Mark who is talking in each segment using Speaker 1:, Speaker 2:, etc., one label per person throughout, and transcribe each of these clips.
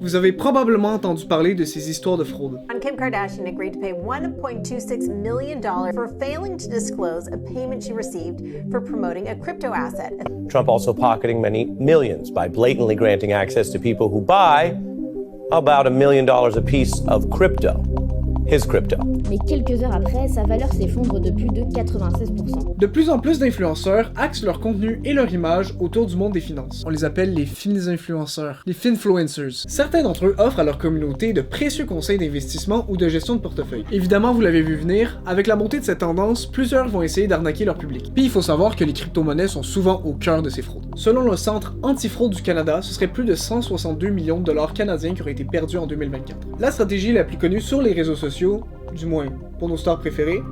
Speaker 1: Vous avez probablement entendu parler de ces histoires de fraude.
Speaker 2: Kim Kardashian agreed to pay $1.26 million for failing to disclose a payment she received for promoting a crypto asset.
Speaker 3: Trump also pocketing many millions by blatantly granting access to people who buy about $1 million apiece of crypto. His crypto.
Speaker 4: Mais quelques heures après, sa valeur s'effondre de plus de 96%.
Speaker 1: De plus en plus d'influenceurs axent leur contenu et leur image autour du monde des finances. On les appelle les fin-influenceurs, les finfluencers. Certains d'entre eux offrent à leur communauté de précieux conseils d'investissement ou de gestion de portefeuille. Évidemment, vous l'avez vu venir, avec la montée de cette tendance, plusieurs vont essayer d'arnaquer leur public. Puis il faut savoir que les crypto-monnaies sont souvent au cœur de ces fraudes. Selon le Centre anti-fraude du Canada, ce serait plus de 162 millions de dollars canadiens qui auraient été perdus en 2024. La stratégie la plus connue sur les réseaux sociaux, du moins pour nos stars préférées,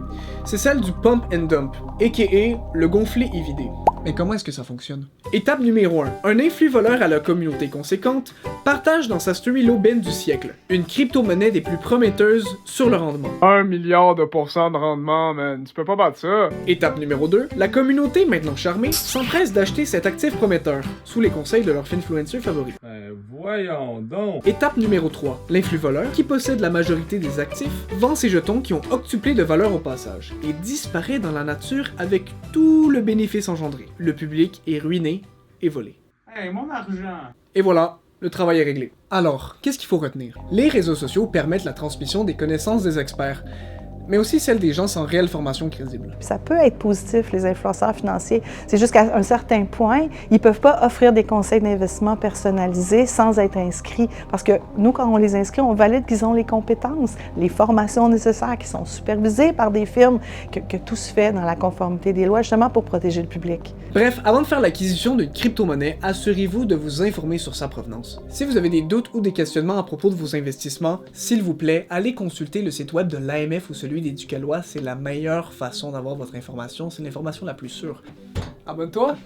Speaker 1: c'est celle du pump and dump, a.k.a. le gonfler et vider. Mais comment est-ce que ça fonctionne? Étape numéro 1. Un influx voleur à la communauté conséquente partage dans sa story l'aubaine du siècle, une crypto-monnaie des plus prometteuses sur le rendement.
Speaker 5: 1 milliard de pourcents de rendement, man. Tu peux pas battre ça.
Speaker 1: Étape numéro 2. La communauté, maintenant charmée, s'empresse d'acheter cet actif prometteur, sous les conseils de leur influencer favori.
Speaker 5: Voyons donc.
Speaker 1: Étape numéro 3. L'influx voleur, qui possède la majorité des actifs, vend ses jetons qui ont octuplé de valeur au passage, et disparaît dans la nature avec tout le bénéfice engendré. Le public est ruiné et volé.
Speaker 5: Hey, mon argent.
Speaker 1: Et voilà, le travail est réglé. Alors, qu'est-ce qu'il faut retenir? Les réseaux sociaux permettent la transmission des connaissances des experts, mais aussi celle des gens sans réelle formation crédible.
Speaker 6: Ça peut être positif, les influenceurs financiers. C'est juste qu'à un certain point, ils ne peuvent pas offrir des conseils d'investissement personnalisés sans être inscrits. Parce que nous, quand on les inscrit, on valide qu'ils ont les compétences, les formations nécessaires, qui sont supervisées par des firmes, que tout se fait dans la conformité des lois, justement pour protéger le public.
Speaker 1: Bref, avant de faire l'acquisition d'une crypto-monnaie, assurez-vous de vous informer sur sa provenance. Si vous avez des doutes ou des questionnements à propos de vos investissements, s'il vous plaît, allez consulter le site web de l'AMF ou celui d'Éducalois, c'est la meilleure façon d'avoir votre information, c'est l'information la plus sûre. Abonne-toi!